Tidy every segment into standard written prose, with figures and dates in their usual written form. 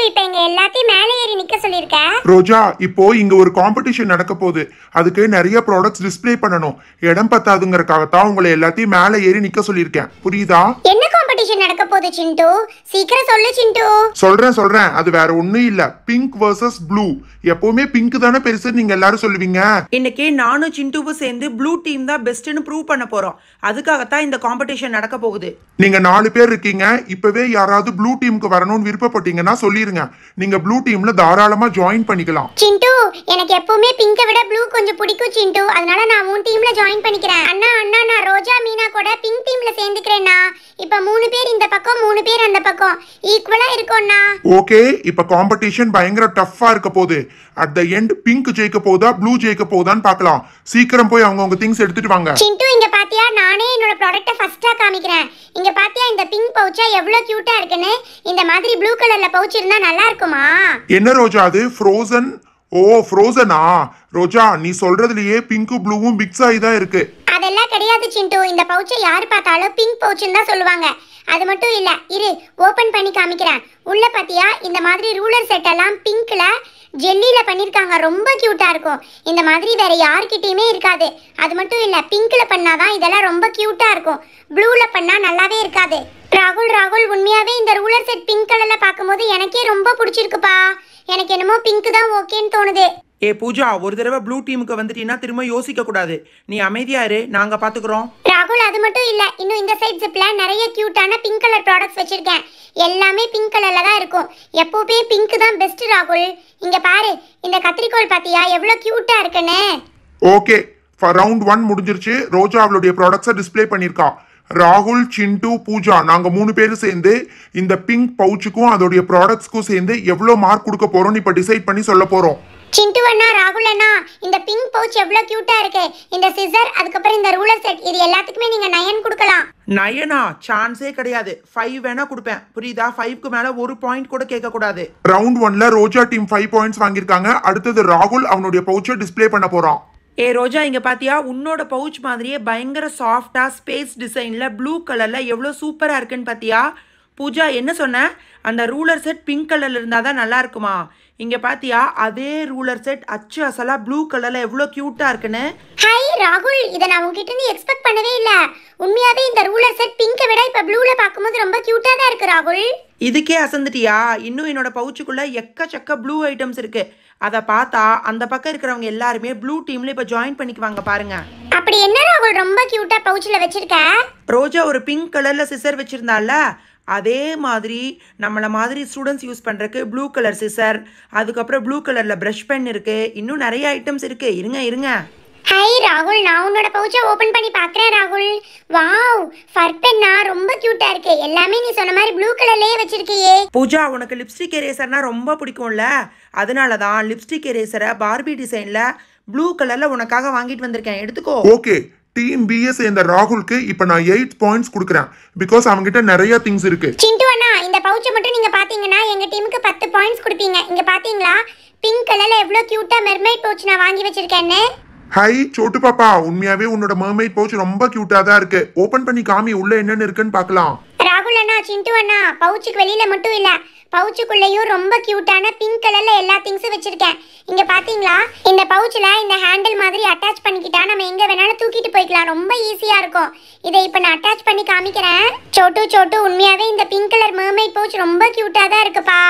சிண்டு இப்போ எங்க எல்லாத்தையும் மேலே ஏறி நிக்க சொல்லிருக்க. ரோஜா, இப்போ இங்க ஒரு காம்படிஷன் நடக்க போகுது. அதுக்கு நிறைய ப்ராடக்ட்ஸ் டிஸ்ப்ளே பண்ணணும். இடம் பத்தாதுங்கறதுக்காக தான் உங்களை எல்லாத்தையும் மேலே ஏறி நிக்க சொல்லியிருக்கேன். புரியுதா? என்ன காம்படிஷன் நடக்க போகுது சிண்டு? சீக்கிரம் சொல்லு சிண்டு. சொல்றேன். அது வேற ஒண்ணும் இல்ல. Pink versus blue. எப்பவுமே பிங்க் தானே பெருசு நீங்க எல்லாரும் சொல்லுவீங்க. இன்னைக்கு நானும் சிண்டுவும் சேர்ந்து ப்ளூ டீம் தான் பெஸ்ட்னு ப்ரூவ் பண்ண போறோம். அதுக்காகத்தான் இந்த காம்படிஷன் நடக்க போகுது. நீங்க 4 பேர் இருக்கீங்க. இப்பவே யாராவது ப்ளூ டீமுக்கு வரணும்னு விருப்பப்பட்டீங்கன்னா சொல்லிருங்க. நீங்க ப்ளூ டீம்ல தாராளமா ஜாயின் பண்ணிக்கலாம். சிண்டு, எனக்கு எப்பவுமே பிங்கை விட ப்ளூ கொஞ்சம் பிடிக்கும் சிண்டு. அதனால நான் உன் டீம்ல ஜாயின் பண்ணிக்கிறேன். அண்ணா நான் ரோஜா மீனா கூட பிங்க் டீம்ல சேர்ந்துக்கிறேன்னா. இப்ப 3 பேர் இந்த பக்கம் 3 பேர் அந்த பக்கம் ஈக்குவலா இருக்கும்ண்ணா. ஓகே, இப்ப காம்படிஷன் பயங்கர டஃப்பா இருக்க போகுது. அட் தி எண்ட் பிங்க் ஜெயிக்க போதா ப்ளூ ஜெயிக்க போதான்னு பார்க்கலாம். சீக்கிரம் போய் அவங்க திங்ஸ் எடுத்துட்டு வாங்க. சிண்டு, இங்க பாத்தியா? நானே என்னோட ப்ராடக்ட்ட ஃபர்ஸ்டா காமிக்கிறேன். இங்க பாத்தியா இந்த பிங்க் பவுச்சா எவ்வளவு கியூட்டா இருக்குன்னு? இந்த மாதிரி ப்ளூ கலர்ல பவுச் இருந்தா நல்லா இருக்குமா? என்ன ரோஜா அது? ஃப்ரோசன்? ஓ, ஃப்ரோசனா? ரோஜா, நீ சொல்றதுலயே பிங்க்கும் ப்ளூவும் மிக்ஸ் ஆகி தான் இருக்கு. அதெல்லாம் கிடையாது சிண்டு. இந்த பவுச்சை யாரு பார்த்தாலும் பிங்க் பவுச்னு தான் சொல்லுவாங்க. அது மட்டும் இல்ல, இரு ஓபன் பண்ணி காமிக்கிறேன். உள்ள பாத்தியா இந்த மாதிரி ரூலர் செட் எல்லாம் பிங்க்ல ஜெல்லில பண்ணிருக்காங்க. ரொம்ப கியூட்டா இருக்கும். இந்த மாதிரி வேற யார்கிட்டயுமே இருக்காது. அது மட்டும் இல்ல, பிங்க்ல பண்ணாதான் இதெல்லாம் ரொம்ப கியூட்டா இருக்கும். ப்ளூல பண்ணா நல்லாவே இருக்காது. ராகுல் உண்மையாவே இந்த ரூலர் செட் பிங்க் கலர்ல பாக்கும்போது எனக்கே ரொம்ப பிடிச்சிருக்குப்பா. எனக்கு என்னமோ பிங்க் தான் ஓகேன்னு தோணுது. ஏ பூஜா, ஒரு தடவை ப்ளூ டீமுக்கு வந்துட்டீங்கன்னா திரும்ப யோசிக்க கூடாது. நீ அமைதியா இரு, நாங்க பாத்துக்கிறோம். ராகுல், அது மட்டும் இல்ல, இன்னும் இந்த சைட் ஜிப்ல நிறைய கியூட்டான பிங்க் கலர் ப்ராடக்ட்ஸ் வச்சிருக்கேன். எல்லாமே பிங்க் கலர்ல தான் இருக்கும். எப்பவுமே பிங்க் தான் பெஸ்ட் ராகுல். இங்க பாரு, இந்த கத்திரிக்கோல் பாத்தியா எவ்வளவு கியூட்டா இருக்குன்னு? ஓகே, ரவுண்ட் 1 முடிஞ்சிருச்சு. ரோஜா அவளுடைய ப்ராடக்ட்ஸை டிஸ்ப்ளே பண்ணிருக்கா. ராகுல், சிண்டு, பூஜா நாங்க 3 பேரும் சேர்ந்து இந்த பிங்க் பவுச்சுக்கும் அதோடைய ப்ராடக்ட்ஸ்க்கும் சேர்ந்து எவ்வளவு மார்க் கொடுக்க போறோம் இப்ப டிசைட் பண்ணி சொல்ல போறோம். சிண்டு அண்ணா, ராகுல் அண்ணா, இந்த பிங்க் பவுச் எவ்வளவு கியூட்டா இருக்கு. இந்த சிசர், அதுக்கப்புறம் இந்த ரூலர் செட், இது எல்லாத்துக்குமே நீங்க 9 கொடுக்கலாம். 9ஆ? சான்ஸே கிடையாது. 5 வேணா கொடுப்பேன். புரியுதா? 5க்கு மேல ஒரு பாயிண்ட் கூட கேட்க கூடாது. ரவுண்ட் 1ல ரோஜா டீம் 5 பாயிண்ட்ஸ் வாங்கியிருக்காங்க. அடுத்தது ராகுல் அவனுடைய பவுச்சை டிஸ்ப்ளே பண்ண போறான். ஏ ரோஜா, இங்க பாத்தியா உன்னோட பவுச் மாதிரியே பயங்கர சாஃப்டா ஸ்பேஸ் டிசைன்ல ப்ளூ கலர்ல எவ்வளவு சூப்பரா இருக்குன்னு பாத்தியா? பூஜா, என்ன சொன்ன? அந்த ரூலர் செட் பிங்க் கலர்ல இருந்தாதான் நல்லா இருக்குமா? இங்க பாத்தியா அதே ரூலர் செட் அச்சு அசலா ப்ளூ கலர்ல எவ்வளவு கியூட்டா இருக்குன்னு. ஹாய் ராகுல், இத நான் உன்கிட்ட இருந்து எக்ஸ்பெக்ட் பண்ணவே இல்ல. உண்மையாவே இந்த ரூலர் செட் பிங்கை விட இப்ப ப்ளூல பாக்கும்போது ரொம்ப கியூட்டா தான் இருக்கு ராகுல். இதுக்கே அசந்துட்டியா? இன்னும் என்னோட பவுச்சுக்குள்ள எக்கச்சக்க ப்ளூ ஐட்டம்ஸ் இருக்கு. அதை பார்த்தா அந்த பக்கம் இருக்கிறவங்க எல்லாருமே ப்ளூ டீம்ல இப்ப ஜாயின் பண்ணிக்குவாங்க பாருங்க. அப்படி என்ன ராகுல் ரொம்ப கியூட்டா பவுச்ல வச்சிருக்க? ரோஜா ஒரு பிங்க் கலர்ல சிசர் வச்சிருந்தால, அதே மாதிரி நம்மள மாதிரி ஸ்டூடெண்ட்ஸ் யூஸ் பண்றதுக்கு ப்ளூ கலர் சிசர், அதுக்கப்புறம் ப்ளூ கலர்ல பிரஷ் பென் இருக்கு. இன்னும் நிறைய ஐட்டம்ஸ் இருக்கு. இருங்க. ஹாய் ராகுல், நான் உன்னோட பவுச்சை ஓபன் பண்ணி பார்க்கறேன் ராகுல். வாவ், ஃபர் பென்னா ரொம்ப கியூட்டா இருக்கு. எல்லாமே நீ சொன்ன மாதிரி ப்ளூ கலர்லயே வச்சிருக்கியே. பூஜா, உனக்கு லிப்ஸ்டிக் எரேசர்னா ரொம்ப பிடிக்கும்ல, அதனால தான் லிப்ஸ்டிக் எரேசரை பார்பி டிசைன்ல ப்ளூ கலர்ல உனக்காக வாங்கிட்டு வந்திருக்கேன். எடுத்துக்கோ. ஓகே, டீம் பிஎஸ் இந்த ராகுலுக்கு இப்ப நான் 8 பாயிண்ட்ஸ் கொடுக்குறேன். பிகாஸ் அவங்கிட்ட நிறைய திங்ஸ் இருக்கு. சிண்டு அண்ணா, இந்த பவுச்சை மட்டும் நீங்க பாத்தீங்கன்னா எங்க டீமுக்கு 10 பாயிண்ட்ஸ் கொடுப்பீங்க. இங்க பாத்தீங்களா பிங்க் கலர்ல எவ்வளவு கியூட்டா மெர்மைட் பவுச் நான் வாங்கி வச்சிருக்கேன்னு. ஹை சோட்டு பாப்பா, உண்மையாவே உன்னோட மர்மைட் பவுச் ரொம்ப கியூட்டா தான் இருக்கு. ஓபன் பண்ணி காமி, உள்ள என்னன்னு இருக்குன்னு பார்க்கலாம். ராகுல் அண்ணா, சிண்டு அண்ணா, பவுச்சுக்கு வெளியில மட்டும் இல்ல, பவுச்சுக்குள்ளேயும் ரொம்ப கியூட்டான பிங்க் கலர்ல எல்லா திங்ஸும் வச்சிருக்கேன். இங்க பாத்தீங்களா இந்த பவுச்ல இந்த ஹேண்டில் மாதிரி அட்டாச் பண்ணிக்கிட்டா நம்ம எங்க வேணாலும் தூக்கிட்டு போய்க்கலாம். ரொம்ப ஈஸியா இருக்கும். இதை இப்ப நான் அட்டாச் பண்ணி காமிக்கிறேன். சோட்டு உண்மையாவே இந்த பிங்க் கலர் மர்மைட் பவுச் ரொம்ப கியூட்டா தான் இருக்குப்பா.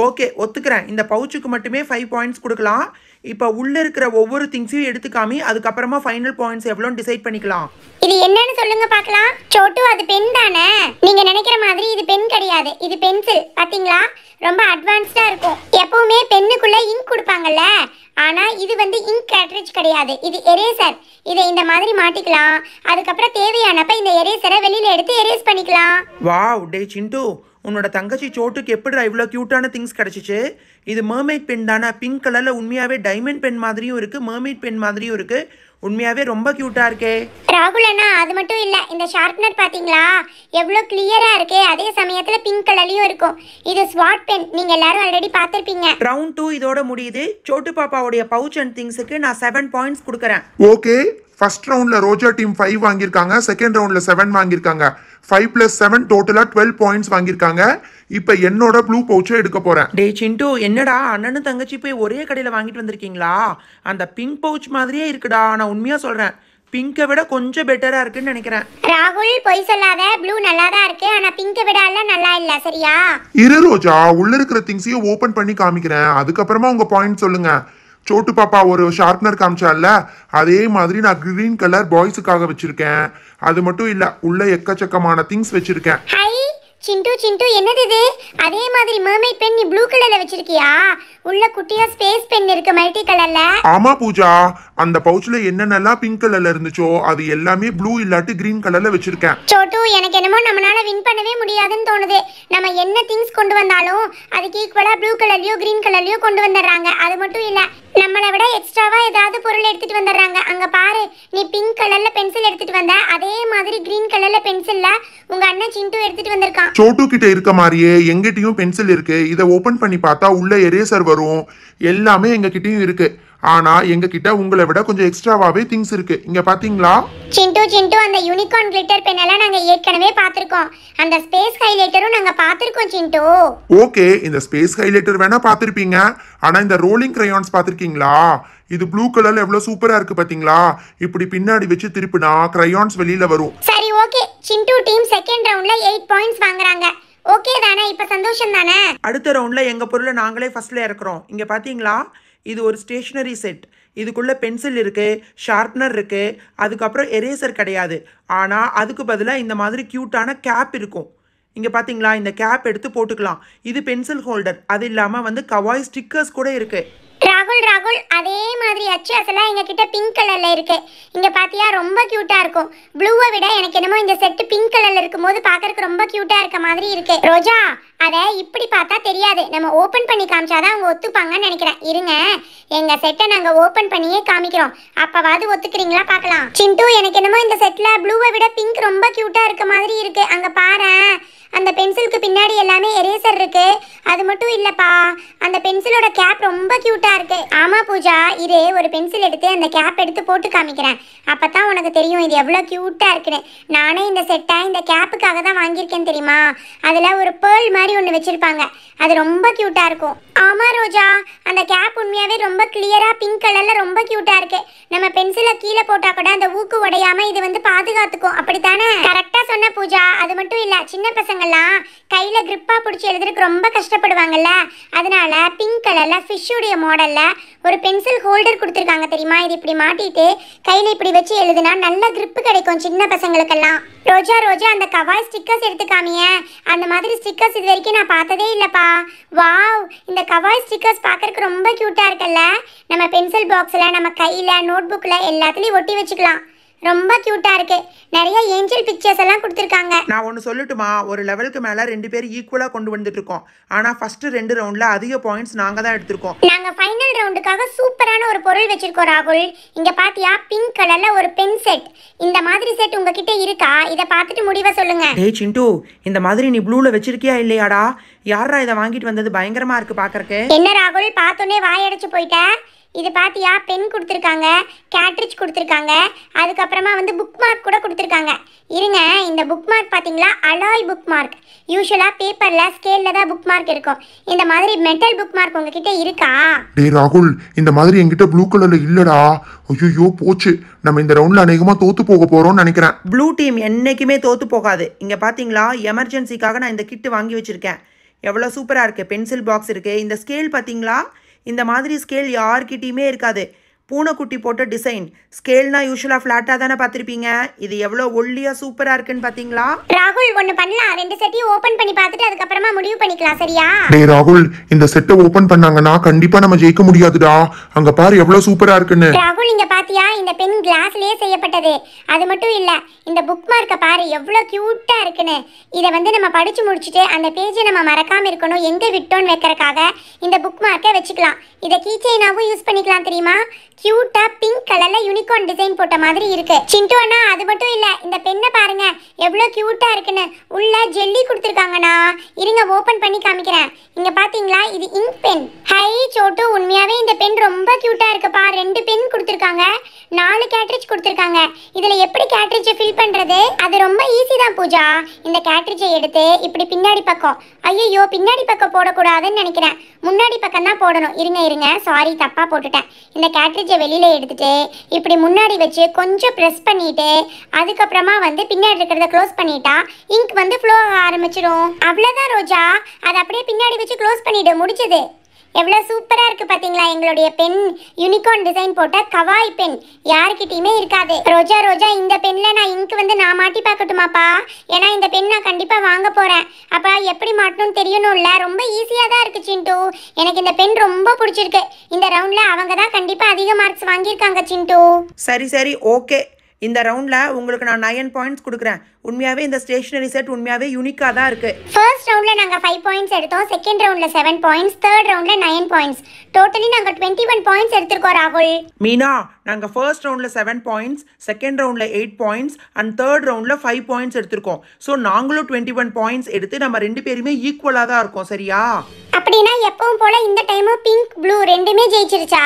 ஓகே, ஒத்துக்கிறேன். இந்த பவுச்சுக்கு மட்டுமே 5 பாயிண்ட்ஸ் கொடுக்கலாம். இப்போ உள்ள இருக்கிற ஒவ்வொரு திங்ஸையும் எடுத்து காமி, அதுக்கப்புறமா ஃபைனல் பாயிண்ட்ஸ் எவ்வளோன்னு டிசைட் பண்ணிக்கலாம். இது என்னன்னு சொல்லுங்க பார்க்கலாம். சோட்டு, அது பென் தானே? நீங்க நினைக்கிற மாதிரி இது பென் கிடையாது, இது பென்சில். பாத்தீங்களா ரொம்ப அட்வான்ஸ்டா இருக்கும். எப்பவுமே பென்னுக்குள்ள இங்க் கொடுப்பாங்கல்ல, ஆனா இது வந்து இங்க் கேட்ரிட்ஜ் கிடையாது, இது எரேசர். இதை இந்த மாதிரி மாட்டிக்கலாம். அதுக்கப்புறம் தேவையானப்ப இந்த எரேசரை வெளியில எடுத்து எரேஸ் பண்ணிக்கலாம். வாவ், டே சிண்டு, உன்னோட தங்கச்சி சோட்டுக்கு எப்படிடா இவ்வளோ க்யூட்டான திங்ஸ் கிடச்சிச்சு? இது மர்மைட் பென் தானே? பிங்க் கலரில் உண்மையாகவே டைமண்ட் பென் மாதிரியும் இருக்குது, மர்மைட் பென் மாதிரியும் இருக்குது. உண்மையாகவே ரொம்ப க்யூட்டாக இருக்கே. ராகுல் அண்ணா, அது மட்டும் இல்லை, இந்த ஷார்ப்னர் பார்த்தீங்களா எவ்வளோ கிளியராக இருக்கே, அதே சமயத்தில் பிங்க் கலர்லையும் இருக்கும். இது ஸ்வாட் பென், நீங்கள் எல்லாரும் ஆல்ரெடி பார்த்துருப்பீங்க. ரவுண்ட் 2 இதோட முடியுது. சோட்டு பாப்பாவுடைய பவுச் அண்ட் திங்ஸுக்கு நான் 7 பாயிண்ட்ஸ் கொடுக்குறேன். ஓகே, ஃபர்ஸ்ட் ரவுண்ட்ல ரோஜா டீம் 5 வாங்கியிருக்காங்க, செகண்ட் ரவுண்ட்ல 7 வாங்கியிருக்காங்க. 5 + 7 டோட்டலா 12 பாயிண்ட்ஸ் வாங்கியிருக்காங்க. இப்போ என்னோட ப்ளூ பவுச்சை எடுக்க போறேன். டே சிண்டு, என்னடா அண்ணனும் தங்கச்சி போய் ஒரே கடையில் வாங்கிட்டு வந்திருக்கீங்களா? அந்த பிங்க் பவுச் மாதிரியே இருக்குடா. நான் உண்மையாக சொல்கிறேன், பிங்கை விட கொஞ்சம் பெட்டராக இருக்குன்னு நினைக்கிறேன். ராகுல் பொய் சொல்லாத, ப்ளூ நல்லா தான் இருக்கு, ஆனா பிங்கை விட எல்லாம் நல்லா இல்ல, சரியா? இரு ரோஜா, உள்ள இருக்கிற திங்ஸையும் ஓபன் பண்ணி காமிக்கிறேன், அதுக்கப்புறமா உங்க பாயிண்ட் சொல்லுங்க. சோட்டு பாப்பா ஒரு ஷார்ப்னர் காமிச்சால, அதே மாதிரி நான் கிரீன் கலர் பாய்ஸுக்காக வச்சிருக்கேன். அது மட்டும் இல்ல, உள்ள எக்கச்சக்கமான திங்ஸ் வச்சிருக்கேன். ஹை சிண்டு சிண்டு, என்னது இது? அதே மாதிரி மர்மைட் பென் நீ ப்ளூ கலர்ல வச்சிருக்கியா? உள்ள குட்டியா ஸ்பேஸ் பென் இருக்கு மல்டி கலர்ல. ஆமா பூஜா, அந்த பவுச்ல என்னென்னலாம் பிங்க் கலர்ல இருந்துச்சோ அது எல்லாமே ப்ளூ இல்லாட்டி கிரீன் கலர்ல வச்சிருக்கேன். சோட்டு, எனக்கு என்னமோ நம்மளால வின் பண்ணவே முடியாதுன்னு தோணுது. நம்ம என்ன திங்ஸ் கொண்டு வந்தாலும் அதுக்கு ஈக்குவலா ப்ளூ கலர்லயோ கிரீன் கலர்லயோ கொண்டு வந்துடுறாங்க. அது மட்டும் இல்ல, நம்மளை விட எக்ஸ்ட்ராவா ஏதாவது பொருள் எடுத்துட்டு வந்துடுறாங்க. அங்க பாரு, நீ பிங்க் கலர்ல பென்சில் எடுத்துட்டு வந்த, அதே மாதிரி கிரீன் கலர்ல பென்சில்ல உங்க அண்ணன் சிண்டு எடுத்துட்டு வந்திருக்கான். சோட்டு கிட்ட இருக்க மாதிரியே எங்கிட்டயும் பென்சில் இருக்கு. இதை ஓபன் பண்ணி பார்த்தா உள்ள எரேசர் வரும். எல்லாமே எங்க கிட்டயும் இருக்கு. ஆனா எங்க கிட்ட உங்களை விட கொஞ்சம் எக்ஸ்ட்ராவாவே திங்ஸ் இருக்கு. இங்க பாத்தீங்களா? சிண்டு சிண்டு, அந்த யூனிகார்ன் கிளிட்டர் பென் எல்லாம் நாங்க ஏற்கனவே பாத்திருக்கோம். அந்த ஸ்பேஸ் ஹைலைட்டரும் நாங்க பாத்திருக்கோம் சிண்டு. ஓகே, இந்த ஸ்பேஸ் ஹைலைட்டர் வேணா பாத்திருப்பீங்க. ஆனா இந்த ரோலிங் கிரையான்ஸ் பாத்திருக்கீங்களா? இது ப்ளூ கலர்ல எவ்வளவு சூப்பரா இருக்கு பாத்தீங்களா? இப்படி பின்னாடி வச்சு திருப்பினா கிரையான்ஸ் வெளியில வரும். சரி, ஓகே. சிண்டு டீம் செகண்ட் ரவுண்ட்ல 8 பாயிண்ட்ஸ் வாங்குறாங்க. ஓகே தானே? இப்ப சந்தோஷம் தானே? அடுத்த ரவுண்டில் எங்கள் பொருளை நாங்களே ஃபஸ்ட்டில் இறக்குறோம். இங்கே பார்த்தீங்களா, இது ஒரு ஸ்டேஷ்னரி செட். இதுக்குள்ளே பென்சில் இருக்குது, ஷார்ப்னர் இருக்குது, அதுக்கப்புறம் எரேசர் கிடையாது. ஆனால் அதுக்கு பதிலாக இந்த மாதிரி க்யூட்டான கேப் இருக்கும். இங்கே பார்த்தீங்களா, இந்த கேப் எடுத்து போட்டுக்கலாம். இது பென்சில் ஹோல்டர். அது இல்லாமல் கவாய் ஸ்டிக்கர்ஸ் கூட இருக்குது. ராகுல் ராகுல், அதே மாதிரி அச்சஸ் எல்லாம் எங்க கிட்ட பிங்க் கலர்ல இருக்கு. இங்க பாத்தியா, ரொம்ப கியூட்டா இருக்கும். ப்ளூவை விட எனக்கு என்னமோ இந்த செட் பிங்க் கலர்ல இருக்கும்போது பாக்கறதுக்கு ரொம்ப கியூட்டா இருக்க மாதிரி இருக்கு. ரோஜா, அதை இப்படி பார்த்தா தெரியாது, நம்ம ஓபன் பண்ணி காமிச்சாதான் அவங்க ஒத்துப்பாங்கன்னு நினைக்கிறேன். இருங்க, எங்க செட்டை நாங்க ஓபன் பண்ணியே காமிக்கிறோம், அப்பவாது ஒத்துக்கிறீங்களா பார்க்கலாம். சிண்டு, எனக்கு என்னமோ இந்த செட்ல ப்ளூவை விட பிங்க் ரொம்ப கியூட்டா இருக்க மாதிரி இருக்கு. அங்க பாரு, அந்த பென்சிலுக்கு பின்னாடி எல்லாமே எரேசர் இருக்கு. அது மட்டும் இல்லப்பா, அந்த பென்சிலோட கேப் ரொம்ப கியூட்டா இருக்கு. ஆமா பூஜா, இரு ஒரு பென்சில் எடுத்து அந்த கேப் எடுத்து போட்டு காமிக்கிறேன். அப்பதான் உனக்கு தெரியும் இது எவ்வளவு கியூட்டா இருக்குன்னு. நானே இந்த செட்டை இந்த கேப்புக்காக தான் வாங்கியிருக்கேன் தெரியுமா? அதுல ஒரு பேர்ல் மாதிரி ஒன்று வச்சிருப்பாங்க, அது ரொம்ப கியூட்டா இருக்கும். ஆமா ரோஜா, அந்த கேப் உண்மையாவே ரொம்ப கிளியரா பிங்க் கலர்ல ரொம்ப கியூட்டா இருக்கு. நம்ம பென்சிலை கீழே போட்டா கூட அந்த ஊக்கு உடையாம இது பாதுகாத்துக்கும். அப்படித்தானே? கரெக்டா சொன்ன பூஜா. அது மட்டும் இல்ல, சின்ன பசங்கள்லாம் கையில கிரிப்பா பிடிச்சி எழுதுறதுக்கு ரொம்ப கஷ்டப்படுவாங்கல்ல, அதனால பிங்க் கலர்ல ஃபிஷ்ஷுடைய மாடல்ல ஒரு பென்சில் ஹோல்டர் கொடுத்துருக்காங்க தெரியுமா? இது இப்படி மாட்டிட்டு கையில இப்படி வச்சு எழுதுனா நல்ல கிரிப்பு கிடைக்கும் சின்ன பசங்களுக்கெல்லாம். ரோஜா ரோஜா, அந்த கவாய் ஸ்டிக்கர்ஸ் எடுத்து காமிய. அந்த மாதிரி ஸ்டிக்கர்ஸ் இது வரைக்கும் நான் பார்த்ததே இல்லப்பா. வாவ், இந்த கவாய் ஸ்டிக்கர்ஸ் பார்க்கறதுக்கு ரொம்ப கியூட்டா இருக்குல்ல. நம்ம பென்சில் பாக்ஸ்ல, நம்ம கையில, நோட் புக்ல எல்லாத்துலயும் ஒட்டி வச்சுக்கலாம். ரொம்ப கியூட்டா இருக்கு. நிறைய ஏஞ்சல் பிக்சர்ஸ் எல்லாம் கொடுத்துருக்காங்க. நான் ஒன்று சொல்லட்டுமா, ஒரு லெவலுக்கு மேலே 2 பேர் ஈக்குவலாக கொண்டு வந்துட்டு இருக்கோம். ஆனால் ஃபர்ஸ்ட் 2 ரவுண்டில் அதிக பாயிண்ட்ஸ் நாங்கள் தான் எடுத்திருக்கோம். நாங்கள் ஃபைனல் ரவுண்டுக்காக சூப்பரான ஒரு பொருள் வச்சிருக்கோம் ராகுல். இங்க பாத்தியா, பிங்க் கலர்ல ஒரு பென் செட். இந்த மாதிரி செட் உங்ககிட்ட இருக்கா? இதை பார்த்துட்டு முடிவை சொல்லுங்க. டேய் சிண்டு, இந்த மாதிரி நீ ப்ளூவில் வச்சிருக்கியா இல்லையாடா? யாரா இதை வாங்கிட்டு வந்தது? பயங்கரமா இருக்கு பார்க்கறக்கு. என்ன ராகுல், பார்த்தோன்னே வாயடைச்சு போயிட்ட? இது பாத்தியா, பென் கொடுத்துருக்காங்க, கேட்ரிட்ஜ் கொடுத்துருக்காங்க, அதுக்கப்புறமா புக் மார்க் கூட கொடுத்துருக்காங்க. இருங்க, இந்த புக் மார்க் பார்த்தீங்களா, அலாய் புக் மார்க். யூஸ்வலாக பேப்பரில் ஸ்கேலில் தான் புக் மார்க் இருக்கும். இந்த மாதிரி மெட்டல் புக் மார்க் உங்ககிட்ட இருக்கா? டேய் ராகுல், இந்த மாதிரி என்கிட்ட ப்ளூ கலர்ல இல்லடா. ஐயோ போச்சு, நம்ம இந்த ரவுண்ட்ல அநேகமா தோத்து போக போறோம்னு நினைக்கிறேன். ப்ளூ டீம் என்னைக்குமே தோத்து போகாது. இங்கே பார்த்தீங்களா, எமர்ஜென்சிக்காக நான் இந்த கிட்டு வாங்கி வச்சிருக்கேன். எவ்வளோ சூப்பராக இருக்குது. பென்சில் பாக்ஸ் இருக்குது. இந்த ஸ்கேல் பார்த்தீங்களா, இந்த மாதிரி ஸ்கேல் யார்கிட்டையுமே இருக்காது. பூனைக்குட்டி போட்ட டிசைன். ஸ்கேல்னா யூஸ்வலாக ஃப்ளாட்டாக தானே பார்த்துருப்பீங்க. இது எவ்வளோ ஒல்லியாக சூப்பராக இருக்குன்னு பார்த்தீங்களா? ராகுல், ஒன்று பண்ணலாம், 2 செட்டையும் ஓப்பன் பண்ணி பார்த்துட்டு அதுக்கப்புறமா முடிவு பண்ணிக்கலாம், சரியா? டேய் ராகுல், இந்த செட்டை ஓபன் பண்ணாங்கன்னா கண்டிப்பா நம்ம ஜெயிக்க முடியாதுடா. அங்க பாரு எவ்வளவு சூப்பரா இருக்குன்னு. ராகுல், இங்க பாத்தியா, இந்த பென் கிளாஸ்லயே செய்யப்பட்டது. அது மட்டும் இல்ல, இந்த புக் மார்க்கை பாரு எவ்வளவு கியூட்டா இருக்குன்னு. இதை நம்ம படிச்சு முடிச்சுட்டு அந்த பேஜை நம்ம மறக்காம இருக்கணும், எங்க விட்டோன்னு வைக்கிறதுக்காக இந்த புக் மார்க்கை வச்சுக்கலாம். இதை கீச்சைனாவும் யூஸ் பண்ணிக்கலாம் தெரியுமா? கியூட்டா பிங்க் கலர்ல யூனிகார்ன் டிசைன் போட்ட மாதிரி இருக்கு. சிண்டு அண்ணா, அது மட்டும் இல்ல, இந்த பென்னை பாருங்க எவ்வளவு கியூட்டா இருக்குன்னு. உள்ள ஜெல்லி கொடுத்துருக்காங்கண்ணா. இருங்க, ஓபன் பண்ணி காமிக்கிறேன். இங்க பாத்தீங்களா, இது இங்க் பென். ஹை சோட்டு, உண்மையாவே இந்த பென் ரொம்ப கியூட்டா இருக்குப்பா. 2 பென் கொடுத்துருக்காங்க. 4 கேட்ரிட்ஜ் கொடுத்துருக்காங்க. இதுல எப்படி கேட்ரிட்ஜை ஃபில் பண்றது? அது ரொம்ப ஈஸி தான் பூஜா. இந்த கேட்ரிட்ஜை எடுத்து இப்படி பின்னாடி பக்கம், ஐயோ பின்னாடி பக்கம் போடக்கூடாதுன்னு நினைக்கிறேன், முன்னாடி பக்கம் தான் போடணும். இருங்க சாரி, தப்பா போட்டுட்டேன். இந்த கேட்ரிட்ஜை வெளியில எடுத்துட்டு இப்படி முன்னாடி வச்சு கொஞ்சம் ப்ரெஸ் பண்ணிட்டு அதுக்கப்புறமா வந்து பின்னாடி இருக்கிறத க்ளோஸ் பண்ணிட்டா இங்க் வந்து ஃப்ளோ ஆக ஆரம்பிச்சிடும். அவ்வளோதான் ரோஜா, அதை அப்படியே பின்னாடி வச்சு க்ளோஸ் பண்ணிடு, முடிச்சது. எவ்வளோ சூப்பராக இருக்குது பார்த்தீங்களா எங்களுடைய பென். யூனிகார்ன் டிசைன் போட்ட கவாய் பென் யாருக்கிட்டையுமே இருக்காது. ரோஜா இந்த பென்னில் நான் இங்க் வந்து நான் மாட்டி பார்க்கட்டுமாப்பா? ஏன்னா இந்த பென் நான் கண்டிப்பாக வாங்க போகிறேன். அப்போ எப்படி மாட்டணும்னு தெரியணும்ல. ரொம்ப ஈஸியாக தான் இருக்குது சிண்டு. எனக்கு இந்த பென் ரொம்ப பிடிச்சிருக்கு. இந்த ரவுண்டில் அவங்க தான் கண்டிப்பாக அதிக மார்க்ஸ் வாங்கியிருக்காங்க சிண்டு. சரி ஓகே. இந்த ரவுண்டில் உங்களுக்கு நான் 9 பாயிண்ட்ஸ் கொடுக்குறேன். உண்மையாகவே இந்த ஸ்டேஷனரி செட் உண்மையாகவே யூனிக்காக தான் இருக்குது. ஃபர்ஸ்ட் ரவுண்டில் நாங்கள் 5 பாயிண்ட்ஸ் எடுத்தோம், செகண்ட் ரவுண்டில் 7 பாயிண்ட்ஸ், தேர்ட் ரவுண்டில் 9 பாயிண்ட்ஸ். டோட்டலி நாங்கள் 21 பாயிண்ட்ஸ் எடுத்திருக்கோம் ராகுல். மீனா, நாங்கள் ஃபர்ஸ்ட் ரவுண்டில் 7 பாயிண்ட்ஸ், செகண்ட் ரவுண்டில் 8 பாயிண்ட்ஸ் அண்ட் தேர்ட் ரவுண்டில் 5 பாயிண்ட்ஸ் எடுத்திருக்கோம். ஸோ நாங்களும் 21 பாயிண்ட்ஸ் எடுத்து நம்ம 2 பேருமே ஈக்குவலாக தான் இருக்கோம். சரியா? அப்படின்னா எப்பவும் போல இந்த டைமும் பிங்க் ப்ளூ ரெண்டுமே ஜெயிச்சிருச்சா?